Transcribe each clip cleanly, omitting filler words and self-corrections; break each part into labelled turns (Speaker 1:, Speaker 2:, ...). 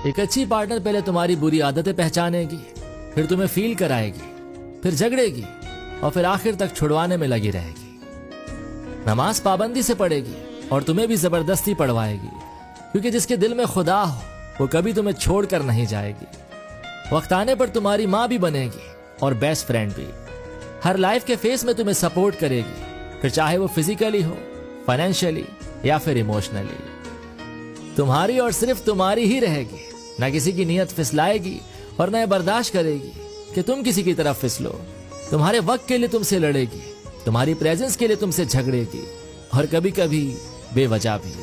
Speaker 1: एक अच्छी पार्टनर पहले तुम्हारी बुरी आदतें पहचानेगी, फिर तुम्हें फील कराएगी, फिर झगड़ेगी और फिर आखिर तक छुड़वाने में लगी रहेगी। नमाज पाबंदी से पढ़ेगी और तुम्हें भी जबरदस्ती पढ़वाएगी, क्योंकि जिसके दिल में खुदा हो वो कभी तुम्हें छोड़कर नहीं जाएगी। वक्त आने पर तुम्हारी माँ भी बनेगी और बेस्ट फ्रेंड भी। हर लाइफ के फेस में तुम्हें सपोर्ट करेगी, फिर चाहे वो फिजिकली हो, फाइनेंशियली या फिर इमोशनली। तुम्हारी और सिर्फ तुम्हारी ही रहेगी, ना किसी की नीयत फिसलाएगी और न बर्दाश्त करेगी कि तुम किसी की तरफ फिसलो। तुम्हारे वक्त के लिए तुमसे लड़ेगी, तुम्हारी प्रेजेंस के लिए तुमसे झगड़ेगी और कभी कभी बेवजह भी।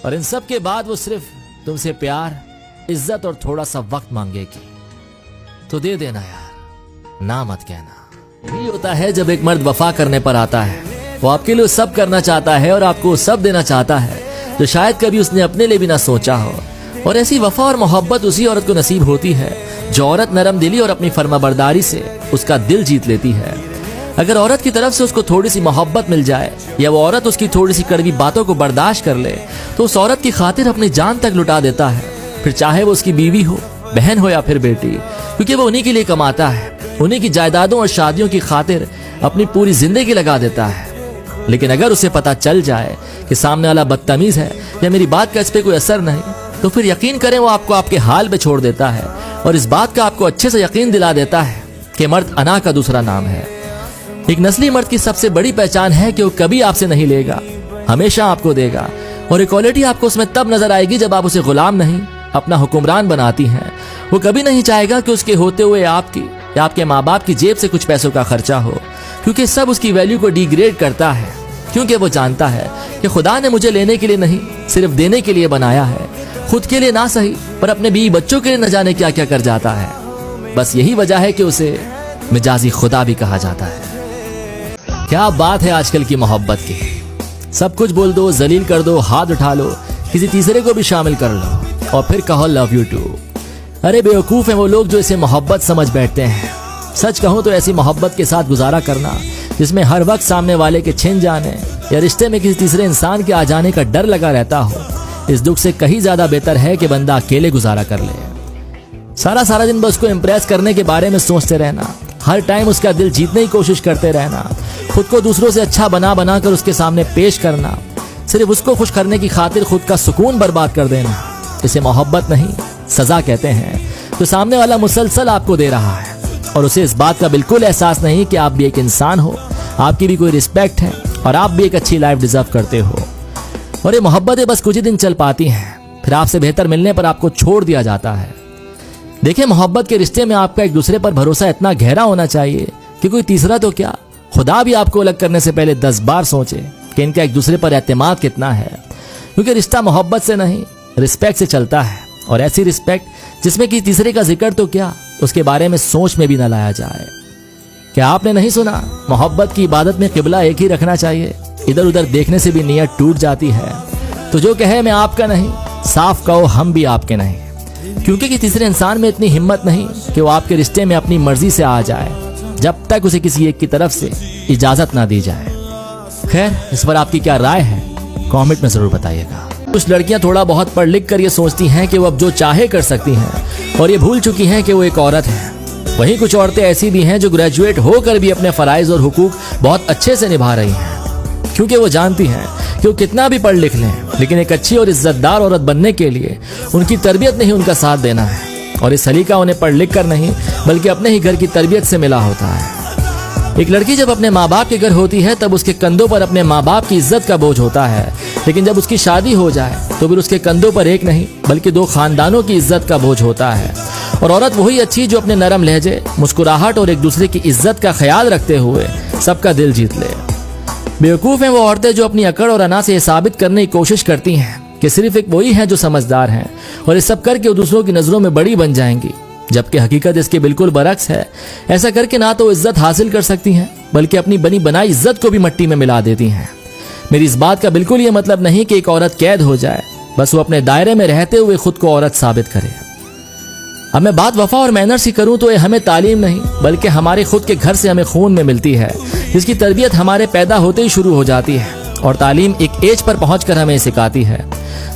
Speaker 1: और इन सब के बाद वो सिर्फ तुमसे प्यार, इज्जत और थोड़ा सा वक्त मांगेगी। तो दे देना यार, ना मत कहना। यही होता है जब एक मर्द वफा करने पर आता है, वो आपके लिए सब करना चाहता है और आपको सब देना चाहता है जो शायद कभी उसने अपने लिए भी ना सोचा हो। और ऐसी वफा और मोहब्बत उसी औरत को नसीब होती है जो औरत नरम दिली और अपनी फर्माबरदारी से उसका दिल जीत लेती है। अगर औरत की तरफ से उसको थोड़ी सी मोहब्बत मिल जाए या वो औरत उसकी थोड़ी सी कड़वी बातों को बर्दाश्त कर ले, तो उस औरत की खातिर अपनी जान तक लुटा देता है, फिर चाहे वो उसकी बीवी हो, बहन हो या फिर बेटी, क्योंकि वो उन्हीं के लिए कमाता है। उन्हीं की जायदादों और शादियों की खातिर अपनी पूरी जिंदगी लगा देता है। लेकिन अगर उसे पता चल जाए कि सामने वाला बदतमीज है या मेरी बात का इस पे कोई असर नहीं, तो फिर यकीन करें वो आपको आपके हाल पे छोड़ देता है और इस बात का आपको अच्छे से यकीन दिला देता है कि मर्द अना का दूसरा नाम है। एक नस्ली मर्द की सबसे बड़ी पहचान है कि वो कभी आपसे नहीं लेगा, हमेशा आपको देगा। और इक्वालिटी आपको उसमें तब नजर आएगी जब आप उसे गुलाम नहीं, अपना हुक्मरान बनाती हैं। वो कभी नहीं चाहेगा कि उसके होते हुए आपकी या आपके माँ बाप की जेब से कुछ पैसों का खर्चा हो, क्योंकि सब उसकी वैल्यू को डिग्रेड करता है। क्योंकि वो जानता है कि खुदा ने मुझे लेने के लिए नहीं, सिर्फ देने के लिए बनाया है। खुद के लिए ना सही, पर अपने बीवी बच्चों के लिए न जाने क्या क्या कर जाता है। बस यही वजह है कि उसे मिजाजी खुदा भी कहा जाता है। क्या बात है आजकल की मोहब्बत की। सब कुछ बोल दो, जलील कर दो, हाथ उठा लो, किसी तीसरे को भी शामिल कर लो और फिर कहो लव यू टू। अरे बेवकूफ हैं वो लोग जो इसे मोहब्बत समझ बैठते हैं। सच कहूं तो ऐसी मोहब्बत के साथ गुजारा करना जिसमें हर वक्त सामने वाले के छिन जाने या रिश्ते में किसी तीसरे इंसान के आ जाने का डर लगा रहता हो, इस दुख से कहीं ज्यादा बेहतर है कि बंदा अकेले गुजारा कर ले। सारा दिन बस उसको इम्प्रेस करने के बारे में सोचते रहना, हर टाइम उसका दिल जीतने की कोशिश करते रहना, खुद को दूसरों से अच्छा बना कर उसके सामने पेश करना, सिर्फ उसको खुश करने की खातिर खुद का सुकून बर्बाद कर देना, इसे मोहब्बत नहीं सजा कहते हैं। तो सामने वाला मुसलसल आपको दे रहा है और उसे इस बात का बिल्कुल एहसास नहीं कि आप भी एक इंसान हो, आपकी भी कोई रिस्पेक्ट है और आप भी एक अच्छी लाइफ डिजर्व करते हो। और ये मोहब्बतें बस कुछ ही दिन चल पाती हैं, फिर आपसे बेहतर मिलने पर आपको छोड़ दिया जाता है। देखिए, मोहब्बत के रिश्ते में आपका एक दूसरे पर भरोसा इतना गहरा होना चाहिए कि कोई तीसरा तो क्या, खुदा भी आपको अलग करने से पहले 10 बार सोचे कि इनका एक दूसरे पर एतमाद कितना है। क्योंकि रिश्ता मोहब्बत से नहीं, रिस्पेक्ट से चलता है। और ऐसी रिस्पेक्ट जिसमें कि तीसरे का जिक्र तो क्या, उसके बारे में सोच में भी न लाया जाए। क्या आपने नहीं सुना, मोहब्बत की इबादत में किबला एक ही रखना चाहिए, इधर उधर देखने से भी नीयत टूट जाती है। तो जो कहे मैं आपका नहीं, साफ कहो हम भी आपके नहीं। क्योंकि कि तीसरे इंसान में इतनी हिम्मत नहीं कि वो आपके रिश्ते में अपनी मर्जी से आ जाए, जब तक उसे किसी एक की तरफ से इजाजत ना दी जाए। खैर, इस पर आपकी क्या राय है, कमेंट में जरूर बताइएगा। कुछ लड़कियां थोड़ा बहुत पढ़ लिख कर ये सोचती हैं कि वो अब जो चाहे कर सकती हैं और ये भूल चुकी हैं कि वो एक औरत है। वहीं कुछ औरतें ऐसी भी हैं जो ग्रेजुएट होकर भी अपने फराइज और हुकूक बहुत अच्छे से निभा रही हैं, क्योंकि वो जानती हैं कि वो कितना भी पढ़ लिख लें, लेकिन एक अच्छी और इज्जतदार औरत बनने के लिए उनकी तरबियत ने ही उनका साथ देना है। और इस सलीका उन्हें पढ़ लिख कर नहीं, बल्कि अपने ही घर की तरबियत से मिला होता है। एक लड़की जब अपने माँ बाप के घर होती है तब उसके कंधों पर अपने माँ बाप की इज्जत का बोझ होता है, लेकिन जब उसकी शादी हो जाए तो फिर उसके कंधों पर एक नहीं बल्कि 2 खानदानों की इज्जत का बोझ होता है। और औरत वही अच्छी जो अपने नरम लहजे, मुस्कुराहट और एक दूसरे की इज्जत का ख्याल रखते हुए सबका दिल जीत ले। बेवकूफ हैं वो औरतें जो अपनी अकड़ और अना से साबित करने की कोशिश करती हैं कि सिर्फ एक वही हैं जो समझदार हैं और इस सब करके वो दूसरों की नजरों में बड़ी बन जाएंगी, जबकि हकीकत इसके बिल्कुल बरक्स है। ऐसा करके ना तो इज्जत हासिल कर सकती हैं, बल्कि अपनी बनी बनाई इज्जत को भी मिट्टी में मिला देती हैं। मेरी इस बात का बिल्कुल ये मतलब नहीं कि एक औरत कैद हो जाए, बस वो अपने दायरे में रहते हुए खुद को औरत साबित करे। अब मैं बात वफा और मैनर्स की करूं तो ये हमें तालीम नहीं, बल्कि हमारे खुद के घर से हमें खून में मिलती है, जिसकी तरबियत हमारे पैदा होते ही शुरू हो जाती है। और तालीम एक एज पर पहुंचकर हमें सिखाती है।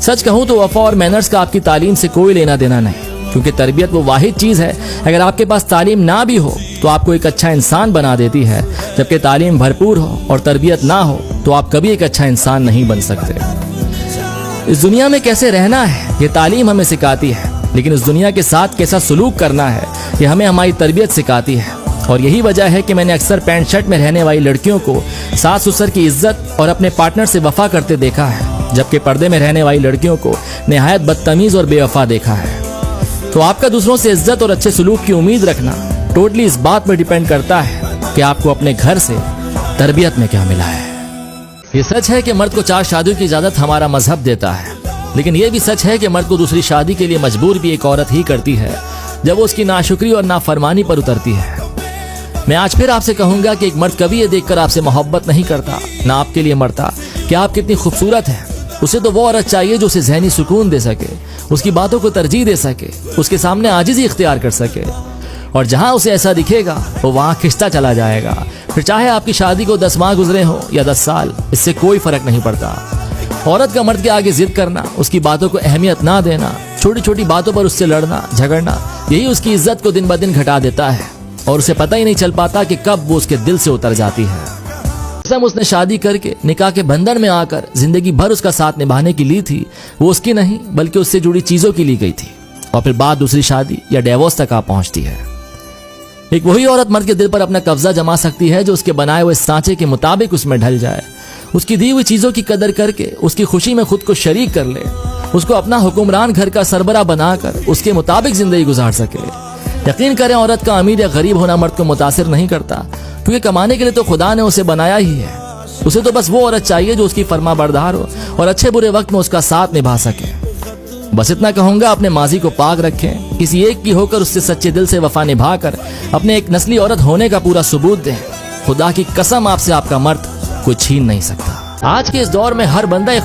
Speaker 1: सच कहूं तो वफा और मैनर्स का आपकी तालीम से कोई लेना देना नहीं, क्योंकि तरबियत वो वाहिद चीज है अगर आपके पास तालीम ना भी हो तो आपको एक अच्छा इंसान बना देती है, जबकि तालीम भरपूर हो और तरबियत ना हो तो आप कभी एक अच्छा इंसान नहीं बन सकते। इस दुनिया में कैसे रहना है ये तालीम हमें सिखाती है, लेकिन इस दुनिया के साथ कैसा सुलूक करना है ये हमें हमारी तरबियत सिखाती है। और यही वजह है कि मैंने अक्सर पैंट शर्ट में रहने वाली लड़कियों को सास ससुर की इज्जत और अपने पार्टनर से वफा करते देखा है, जबकि पर्दे में रहने वाली लड़कियों को निहायत बदतमीज और बेवफा देखा है। तो आपका दूसरों से इज्जत और अच्छे सुलूक की उम्मीद रखना टोटली इस बात पर डिपेंड करता है कि आपको अपने घर से तरबियत में क्या मिला है। ये सच है कि मर्द को 4 शादियों की इजाजत हमारा मजहब देता है, लेकिन ये भी सच है कि मर्द को दूसरी शादी के लिए मजबूर भी एक औरत ही करती है जब वो उसकी नाशुक्री और नाफरमानी पर उतरती है। मैं आज फिर आपसे कहूंगा कि एक मर्द कभी ये देखकर आपसे मोहब्बत नहीं करता, ना आपके लिए मरता कि आप कितनी खूबसूरत हैं। उसे तो वो औरत चाहिए जो उसे ज़हनी सुकून दे सके, उसकी बातों को तरजीह दे सके, उसके सामने आजिज़ी इख्तियार कर सके, और जहां उसे ऐसा दिखेगा वो वहां खिंचता चला जाएगा। फिर चाहे आपकी शादी को 10 माह गुजरे हो या 10 साल, इससे कोई फर्क नहीं पड़ता। औरत का मर्द के आगे जिद करना, उसकी बातों को अहमियत ना देना, छोटी छोटी बातों पर उससे लड़ना झगड़ना, यही उसकी इज्जत को दिन ब दिन घटा देता है और उसे पता ही नहीं चल पाता कि कब वो उसके दिल से उतर जाती है। कसम उसने शादी करके निकाह के बंधन में आकर जिंदगी भर उसका साथ निभाने की ली थी, वो उसकी नहीं बल्कि उससे जुड़ी चीजों की ली गई थी, और फिर बात दूसरी शादी या डिवोर्स तक आ पहुंचती है। एक वही औरत मर्द के दिल पर अपना कब्जा जमा सकती है जो उसके बनाए हुए सांचे के मुताबिक उसमें ढल जाए, उसकी दी हुई चीजों की कदर करके उसकी खुशी में खुद को शरीक कर ले, उसको अपना हुक्मरान घर का सरबरा बनाकर उसके मुताबिक जिंदगी गुजार सके। यकीन करें, औरत का अमीर या गरीब होना मर्द को मुतासिर नहीं करता, क्योंकि कमाने के लिए तो खुदा ने उसे बनाया ही है। उसे तो बस वो औरत चाहिए जो उसकी फरमा बरदार हो और अच्छे बुरे वक्त में उसका साथ निभा सके। बस इतना कहूंगा, अपने माजी को पाक रखें, किसी एक की होकर उससे सच्चे दिल से वफा निभाकर अपने एक नस्ली औरत होने का पूरा सबूत दें। खुदा की कसम, आपसे आपका मर्द कोई छीन नहीं सकता। आज के इस दौर में हर बंदा एक